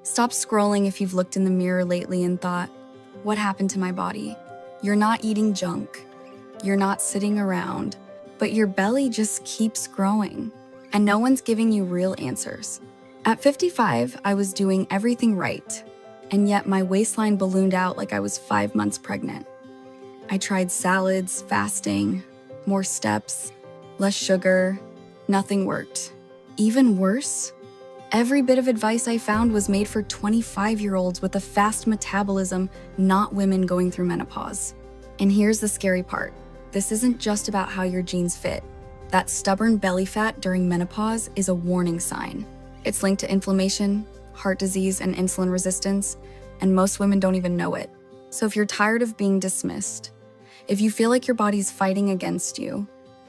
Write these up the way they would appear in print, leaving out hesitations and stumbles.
Stop scrolling if you've looked in the mirror lately and thought, what happened to my body? You're not eating junk. You're not sitting around, but your belly just keeps growing, and no one's giving you real answers. At 55, I was doing everything right, and yet my waistline ballooned out like I was 5 months pregnant. I tried salads, fasting, more steps, less sugar. Nothing worked. Even worse, every bit of advice I found was made for 25-year-olds with a fast metabolism, not women going through menopause. And here's the scary part. This isn't just about how your genes fit. That stubborn belly fat during menopause is a warning sign. It's linked to inflammation, heart disease, and insulin resistance, and most women don't even know it. So if you're tired of being dismissed, if you feel like your body's fighting against you,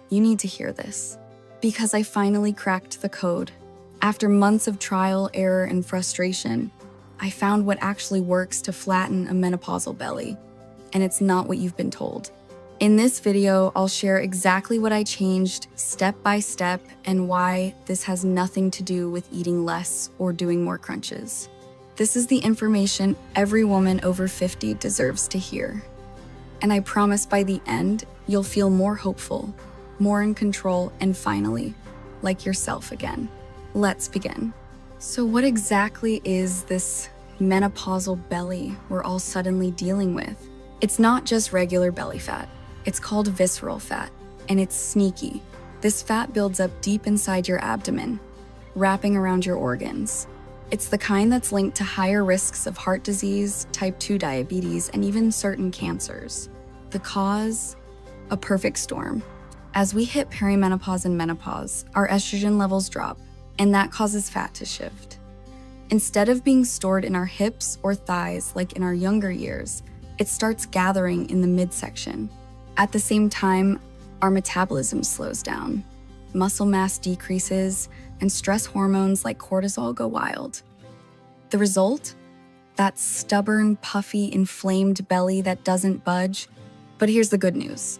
you need to hear this. Because I finally cracked the code. After months of trial, error, and frustration, I found what actually works to flatten a menopausal belly. And it's not what you've been told. In this video, I'll share exactly what I changed step by step and why this has nothing to do with eating less or doing more crunches. This is the information every woman over 50 deserves to hear. And I promise by the end, you'll feel more hopeful, more in control, and finally, like yourself again. Let's begin. So what exactly is this menopausal belly we're all suddenly dealing with? It's not just regular belly fat. It's called visceral fat, and it's sneaky. This fat builds up deep inside your abdomen, wrapping around your organs. It's the kind that's linked to higher risks of heart disease, type 2 diabetes, and even certain cancers. The cause? A perfect storm. As we hit perimenopause and menopause, our estrogen levels drop, and that causes fat to shift. Instead of being stored in our hips or thighs like in our younger years, it starts gathering in the midsection. At the same time, our metabolism slows down, muscle mass decreases, and stress hormones like cortisol go wild. The result? That stubborn, puffy, inflamed belly that doesn't budge. But here's the good news.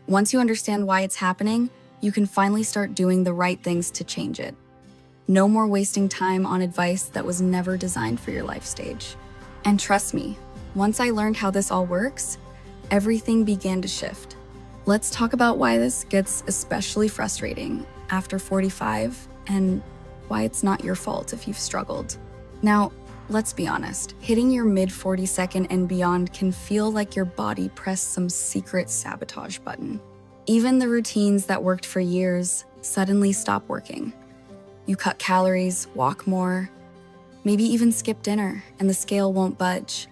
Once you understand why it's happening, you can finally start doing the right things to change it. No more wasting time on advice that was never designed for your life stage. And trust me, once I learned how this all works, everything began to shift. Let's talk about why this gets especially frustrating after 45 and why it's not your fault if you've struggled. Now, let's be honest, hitting your mid-42nd and beyond can feel like your body pressed some secret sabotage button. Even the routines that worked for years suddenly stop working. You cut calories, walk more, maybe even skip dinner, and the scale won't budge.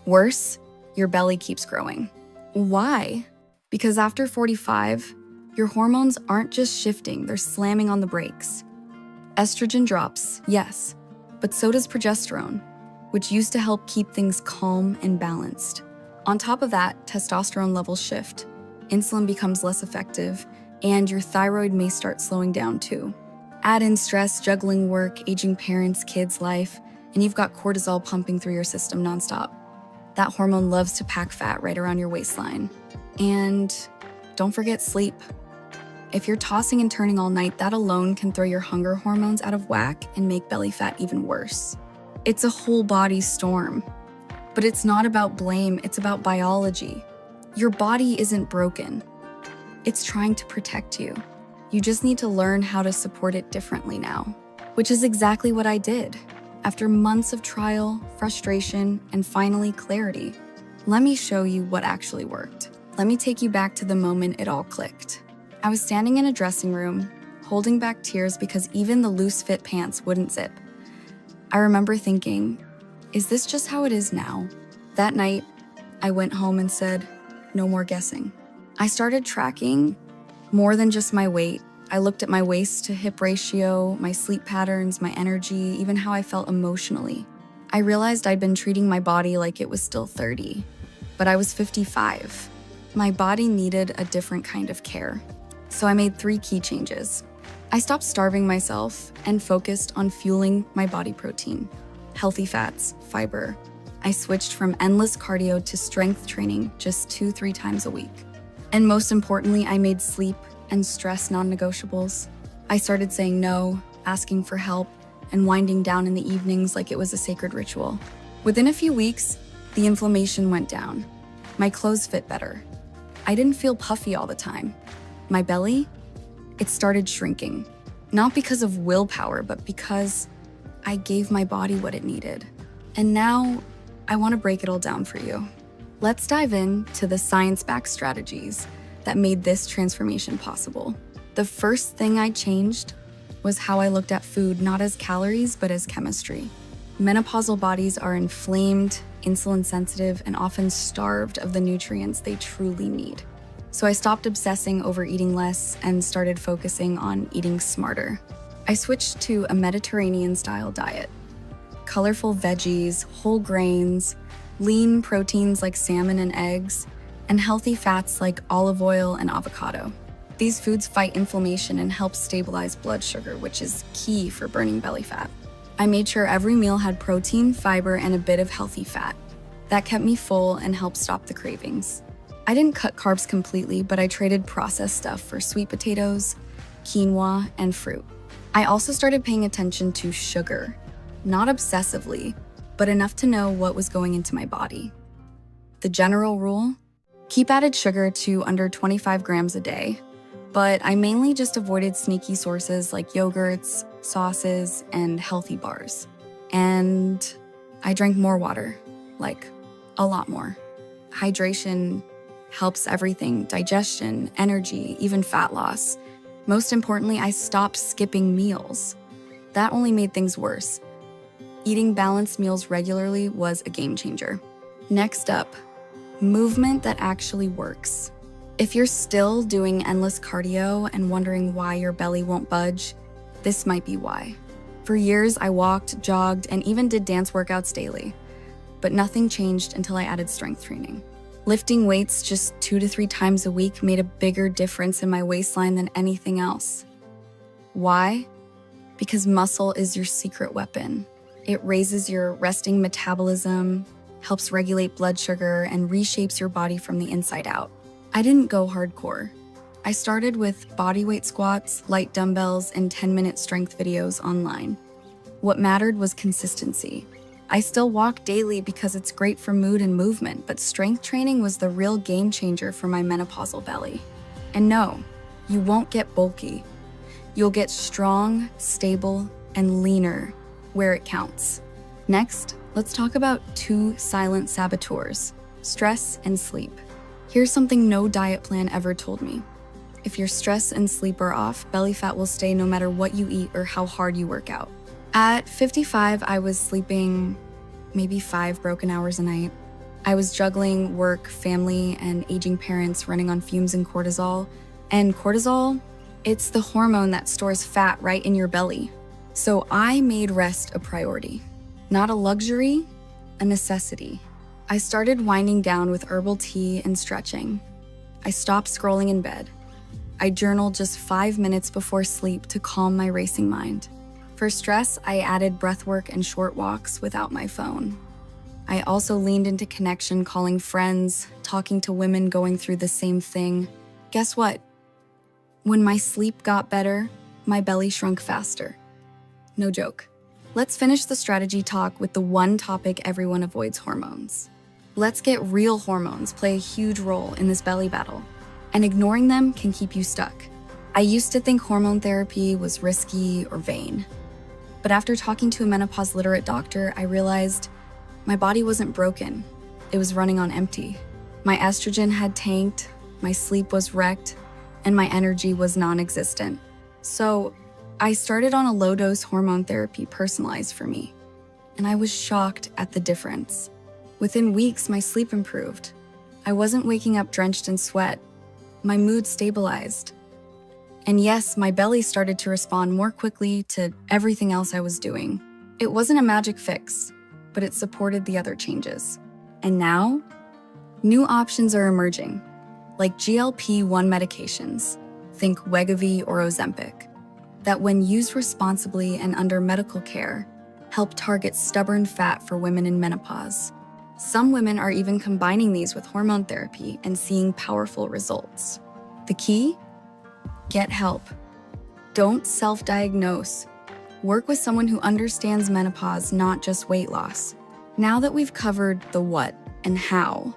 Worse, your belly keeps growing. Why? Because after 45, your hormones aren't just shifting, they're slamming on the brakes. Estrogen drops, yes, but so does progesterone, which used to help keep things calm and balanced. On top of that, testosterone levels shift, insulin becomes less effective, and your thyroid may start slowing down too. Add in stress, juggling work, aging parents, kids, life, and you've got cortisol pumping through your system nonstop. That hormone loves to pack fat right around your waistline. And don't forget sleep. If you're tossing and turning all night, that alone can throw your hunger hormones out of whack and make belly fat even worse. It's a whole body storm. But it's not about blame, it's about biology. Your body isn't broken. It's trying to protect you. You just need to learn how to support it differently now, which is exactly what I did. After months of trial, frustration, and finally clarity, let me show you what actually worked. Let me take you back to the moment it all clicked. I was standing in a dressing room, holding back tears because even the loose-fit pants wouldn't zip. I remember thinking, is this just how it is now? That night, I went home and said, no more guessing. I started tracking more than just my weight. I looked at my waist to hip ratio, my sleep patterns, my energy, even how I felt emotionally. I realized I'd been treating my body like it was still 30, but I was 55. My body needed a different kind of care. So I made 3 key changes. I stopped starving myself and focused on fueling my body protein, healthy fats, fiber. I switched from endless cardio to strength training just 2-3 times a week. And most importantly, I made sleep and stress non-negotiables. I started saying no, asking for help, and winding down in the evenings like it was a sacred ritual. Within a few weeks, the inflammation went down. My clothes fit better. I didn't feel puffy all the time. My belly, it started shrinking. Not because of willpower, but because I gave my body what it needed. And now, I want to break it all down for you. Let's dive into the science-backed strategies that made this transformation possible. The first thing I changed was how I looked at food, not as calories, but as chemistry. Menopausal bodies are inflamed, insulin-sensitive, and often starved of the nutrients they truly need. So I stopped obsessing over eating less and started focusing on eating smarter. I switched to a Mediterranean-style diet. Colorful veggies, whole grains, lean proteins like salmon and eggs, and healthy fats like olive oil and avocado. These foods fight inflammation and help stabilize blood sugar, which is key for burning belly fat. I made sure every meal had protein, fiber, and a bit of healthy fat. That kept me full and helped stop the cravings. I didn't cut carbs completely, but I traded processed stuff for sweet potatoes, quinoa, and fruit. I also started paying attention to sugar, not obsessively, but enough to know what was going into my body. The general rule? Keep added sugar to under 25 grams a day, but I mainly just avoided sneaky sources like yogurts, sauces, and healthy bars. And I drank more water, like a lot more. Hydration helps everything: digestion, energy, even fat loss. Most importantly, I stopped skipping meals. That only made things worse. Eating balanced meals regularly was a game changer. Next up, movement that actually works. If you're still doing endless cardio and wondering why your belly won't budge, this might be why. For years, I walked, jogged, and even did dance workouts daily. But nothing changed until I added strength training. Lifting weights just 2 to 3 times a week made a bigger difference in my waistline than anything else. Why? Because muscle is your secret weapon. It raises your resting metabolism, helps regulate blood sugar, and reshapes your body from the inside out. I didn't go hardcore. I started with bodyweight squats, light dumbbells, and 10-minute strength videos online. What mattered was consistency. I still walk daily because it's great for mood and movement, but strength training was the real game changer for my menopausal belly. And no, you won't get bulky. You'll get strong, stable, and leaner where it counts. Next, let's talk about 2 silent saboteurs: stress and sleep. Here's something no diet plan ever told me. If your stress and sleep are off, belly fat will stay no matter what you eat or how hard you work out. At 55, I was sleeping maybe 5 broken hours a night. I was juggling work, family, and aging parents, running on fumes and cortisol. And cortisol, it's the hormone that stores fat right in your belly. So I made rest a priority. Not a luxury, a necessity. I started winding down with herbal tea and stretching. I stopped scrolling in bed. I journaled just 5 minutes before sleep to calm my racing mind. For stress, I added breathwork and short walks without my phone. I also leaned into connection, calling friends, talking to women going through the same thing. Guess what? When my sleep got better, my belly shrunk faster. No joke. Let's finish the strategy talk with the one topic everyone avoids: hormones. Let's get real. Hormones play a huge role in this belly battle, and ignoring them can keep you stuck. I used to think hormone therapy was risky or vain. But after talking to a menopause-literate doctor, I realized my body wasn't broken. It was running on empty. My estrogen had tanked, my sleep was wrecked, and my energy was non-existent. So I started on a low-dose hormone therapy personalized for me, and I was shocked at the difference. Within weeks, my sleep improved. I wasn't waking up drenched in sweat. My mood stabilized. And yes, my belly started to respond more quickly to everything else I was doing. It wasn't a magic fix, but it supported the other changes. And now, new options are emerging, like GLP-1 medications, think Wegovy or Ozempic, that when used responsibly and under medical care, help target stubborn fat for women in menopause. Some women are even combining these with hormone therapy and seeing powerful results. The key? Get help. Don't self-diagnose. Work with someone who understands menopause, not just weight loss. Now that we've covered the what and how,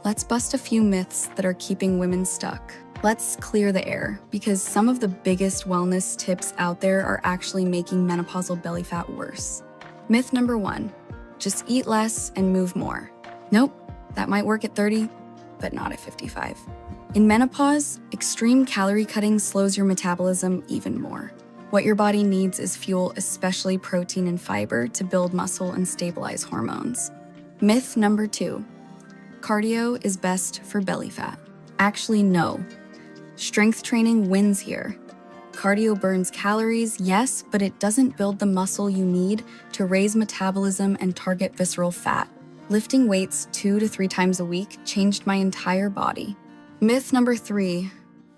let's bust a few myths that are keeping women stuck. Let's clear the air, because some of the biggest wellness tips out there are actually making menopausal belly fat worse. Myth number 1, just eat less and move more. Nope, that might work at 30, but not at 55. In menopause, extreme calorie cutting slows your metabolism even more. What your body needs is fuel, especially protein and fiber, to build muscle and stabilize hormones. Myth number 2, cardio is best for belly fat. Actually, no. Strength training wins here. Cardio burns calories, yes, but it doesn't build the muscle you need to raise metabolism and target visceral fat. Lifting weights 2 to 3 times a week changed my entire body. Myth number 3,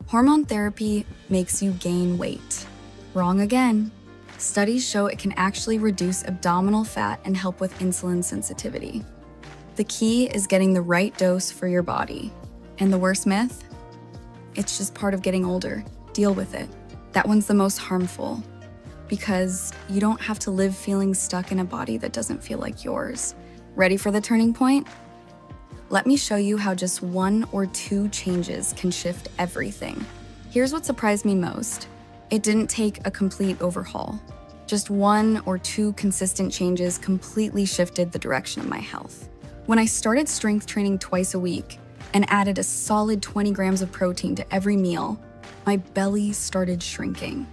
hormone therapy makes you gain weight. Wrong again. Studies show it can actually reduce abdominal fat and help with insulin sensitivity. The key is getting the right dose for your body. And the worst myth? It's just part of getting older. Deal with it. That one's the most harmful, because you don't have to live feeling stuck in a body that doesn't feel like yours. Ready for the turning point? Let me show you how just 1 or 2 changes can shift everything. Here's what surprised me most. It didn't take a complete overhaul. Just 1 or 2 consistent changes completely shifted the direction of my health. When I started strength training twice a week and added a solid 20 grams of protein to every meal, my belly started shrinking.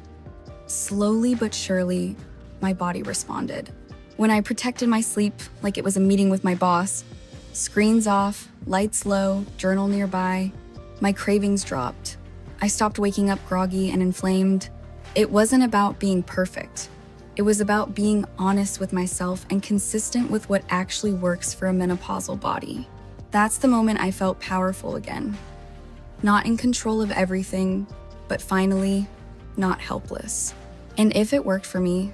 Slowly but surely, my body responded. When I protected my sleep like it was a meeting with my boss, screens off, lights low, journal nearby, my cravings dropped. I stopped waking up groggy and inflamed. It wasn't about being perfect. It was about being honest with myself and consistent with what actually works for a menopausal body. That's the moment I felt powerful again. Not in control of everything, but finally, not helpless. And if it worked for me,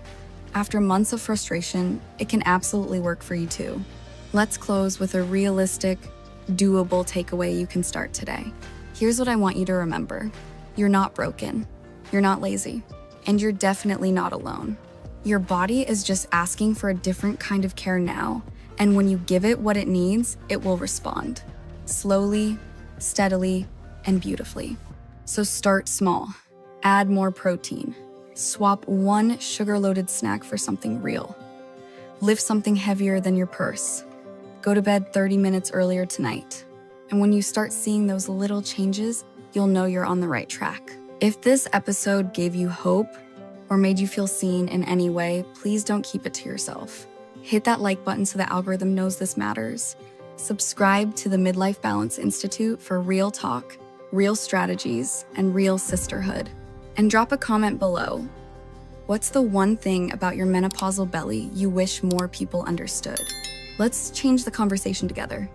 after months of frustration, it can absolutely work for you too. Let's close with a realistic, doable takeaway you can start today. Here's what I want you to remember. You're not broken, you're not lazy, and you're definitely not alone. Your body is just asking for a different kind of care now, and when you give it what it needs, it will respond. Slowly, steadily, and beautifully. So start small. Add more protein. Swap 1 sugar-loaded snack for something real. Lift something heavier than your purse. Go to bed 30 minutes earlier tonight. And when you start seeing those little changes, you'll know you're on the right track. If this episode gave you hope or made you feel seen in any way, please don't keep it to yourself. Hit that like button so the algorithm knows this matters. Subscribe to the Midlife Balance Institute for real talk, real strategies, and real sisterhood. And drop a comment below. What's the one thing about your menopausal belly you wish more people understood? Let's change the conversation together.